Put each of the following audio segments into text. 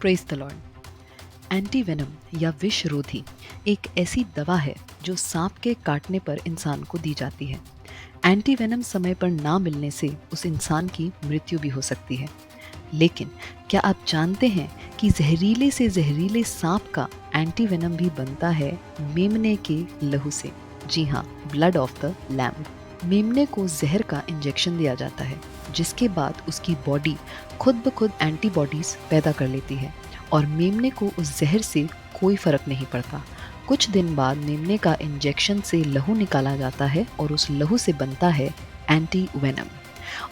Praise the Lord. Antivenom या विषरोधी एक ऐसी दवा है जो सांप के काटने पर इंसान को दी जाती है। एंटीवेनम समय पर ना मिलने से उस इंसान की मृत्यु भी हो सकती है। लेकिन क्या आप जानते हैं कि जहरीले से जहरीले सांप का एंटीवेनम भी बनता है मेमने के लहू से। जी हाँ, ब्लड ऑफ द लैम्ब। मेमने को जहर का इंजेक्शन दिया जाता है, जिसके बाद उसकी बॉडी खुद ब खुद एंटीबॉडीज पैदा कर लेती है और मेमने को उस जहर से कोई फर्क नहीं पड़ता। कुछ दिन बाद मेमने का इंजेक्शन से लहू निकाला जाता है और उस लहू से बनता है एंटीवेनम।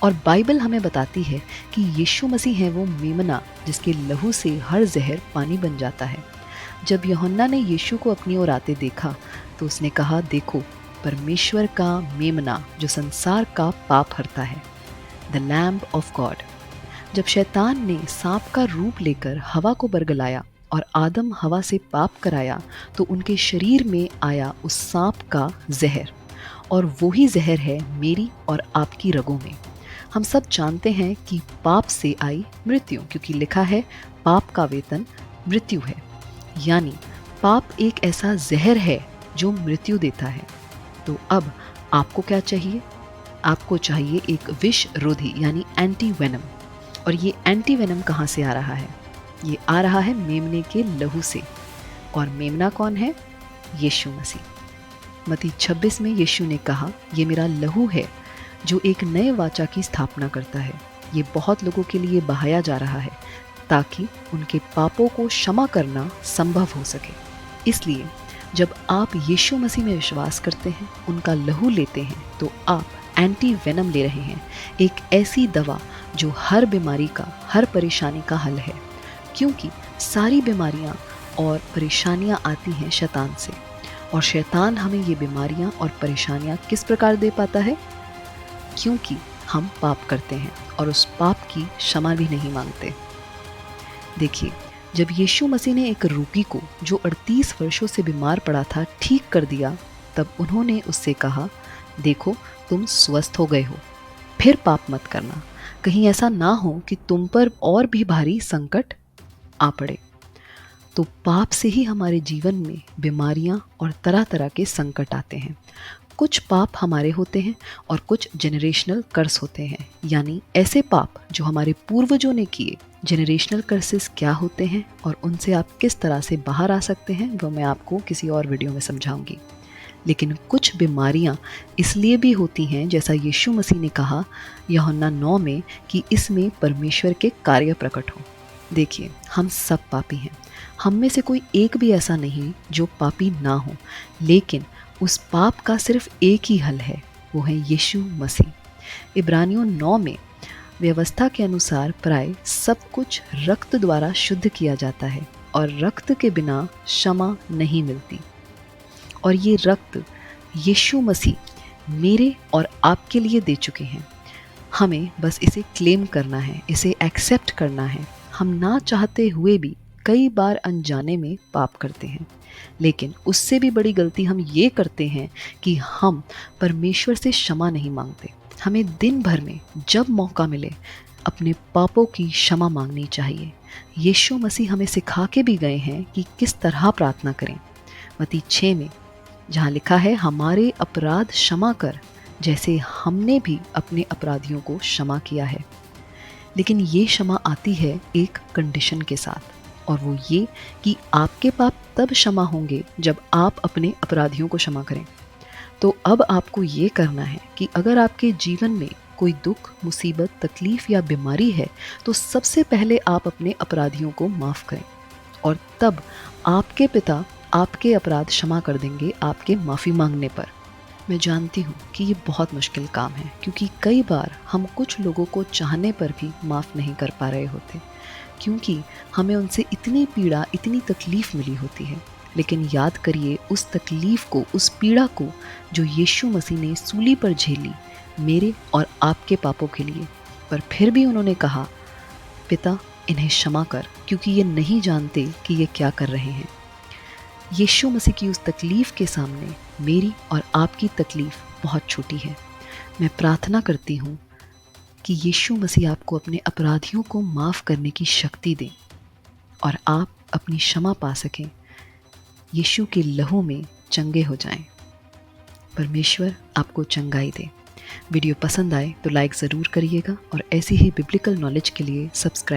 और बाइबल हमें बताती है कि यीशु मसीह है वो मेमना जिसके लहू से हर जहर पानी बन जाता है। जब यूहन्ना ने यीशु को अपनी ओर आते देखा तो उसने कहा, देखो परमेश्वर का मेमना जो संसार का पाप हरता है, द लैम्ब ऑफ गॉड। जब शैतान ने सांप का रूप लेकर हवा को बरगलाया और आदम हवा से पाप कराया तो उनके शरीर में आया उस सांप का जहर, और वही जहर है मेरी और आपकी रगों में। हम सब जानते हैं कि पाप से आई मृत्यु, क्योंकि लिखा है पाप का वेतन मृत्यु है। यानी पाप एक ऐसा जहर है जो मृत्यु देता है। तो अब आपको क्या चाहिए? आपको चाहिए एक विष रोधी यानी एंटीवेनम। और ये एंटीवेनम कहाँ से आ रहा है? ये आ रहा है मेमने के लहू से। और मेमना कौन है? यीशु मसीह। मत्ती 26 में यीशु ने कहा, ये मेरा लहू है जो एक नए वाचा की स्थापना करता है। ये बहुत लोगों के लिए बहाया जा रहा है ताकि उनके पापों को क्षमा करना संभव हो सके। इसलिए जब आप यीशु मसीह में विश्वास करते हैं, उनका लहू लेते हैं, तो आप एंटीवेनम ले रहे हैं, एक ऐसी दवा जो हर बीमारी का, हर परेशानी का हल है। क्योंकि सारी बीमारियां और परेशानियां आती हैं शैतान से, और शैतान हमें ये बीमारियां और परेशानियां किस प्रकार दे पाता है? क्योंकि हम पाप करते हैं और उस पाप की क्षमा भी नहीं मांगते। देखिए, जब यीशु मसीह ने एक रोगी को जो 38 वर्षों से बीमार पड़ा था ठीक कर दिया, तब उन्होंने उससे कहा, देखो तुम स्वस्थ हो गए हो, फिर पाप मत करना, कहीं ऐसा ना हो कि तुम पर और भी भारी संकट आ पड़े। तो पाप से ही हमारे जीवन में बीमारियां और तरह तरह के संकट आते हैं। कुछ पाप हमारे होते हैं और कुछ जेनरेशनल कर्स होते हैं, यानी ऐसे पाप जो हमारे पूर्वजों ने किए। जेनरेशनल कर्सेस क्या होते हैं और उनसे आप किस तरह से बाहर आ सकते हैं, वो मैं आपको किसी और वीडियो में समझाऊंगी। लेकिन कुछ बीमारियां इसलिए भी होती हैं, जैसा यीशु मसीह ने कहा यूहन्ना 9 में, कि इसमें परमेश्वर के कार्य प्रकट हो। देखिए, हम सब पापी हैं, हम में से कोई एक भी ऐसा नहीं जो पापी ना हो, लेकिन उस पाप का सिर्फ एक ही हल है, वो है यीशु मसीह। इब्रानियों 9 में व्यवस्था के अनुसार प्राय सब कुछ रक्त द्वारा शुद्ध किया जाता है और रक्त के बिना क्षमा नहीं मिलती। और ये रक्त यीशु मसीह मेरे और आपके लिए दे चुके हैं। हमें बस इसे क्लेम करना है, इसे एक्सेप्ट करना है। हम ना चाहते हुए भी कई बार अनजाने में पाप करते हैं, लेकिन उससे भी बड़ी गलती हम ये करते हैं कि हम परमेश्वर से क्षमा नहीं मांगते। हमें दिन भर में जब मौका मिले अपने पापों की क्षमा मांगनी चाहिए। यीशु मसीह हमें सिखा के भी गए हैं कि किस तरह प्रार्थना करें। मत्ती 6 में जहाँ लिखा है, हमारे अपराध क्षमा कर जैसे हमने भी अपने अपराधियों को क्षमा किया है। लेकिन ये क्षमा आती है एक कंडीशन के साथ, और वो ये कि आपके पाप तब क्षमा होंगे जब आप अपने अपराधियों को क्षमा करें। तो अब आपको ये करना है कि अगर आपके जीवन में कोई दुख, मुसीबत, तकलीफ या बीमारी है, तो सबसे पहले आप अपने अपराधियों को माफ़ करें, और तब आपके पिता आपके अपराध क्षमा कर देंगे आपके माफ़ी मांगने पर। मैं जानती हूँ कि ये बहुत मुश्किल काम है, क्योंकि कई बार हम कुछ लोगों को चाहने पर भी माफ़ नहीं कर पा रहे होते, क्योंकि हमें उनसे इतनी पीड़ा, इतनी तकलीफ़ मिली होती है। लेकिन याद करिए उस तकलीफ़ को, उस पीड़ा को जो यीशु मसीह ने सूली पर झेली मेरे और आपके पापों के लिए। पर फिर भी उन्होंने कहा, पिता इन्हें क्षमा कर, क्योंकि ये नहीं जानते कि ये क्या कर रहे हैं। यीशु मसीह की उस तकलीफ़ के सामने मेरी और आपकी तकलीफ़ बहुत छोटी है। मैं प्रार्थना करती हूँ कि यीशु मसीह आपको अपने अपराधियों को माफ़ करने की शक्ति दें और आप अपनी क्षमा पा सकें, यीशु के लहू में चंगे हो जाएं। परमेश्वर आपको चंगाई दे। वीडियो पसंद आए तो लाइक ज़रूर करिएगा और ऐसी ही बिब्लिकल नॉलेज के लिए सब्सक्राइब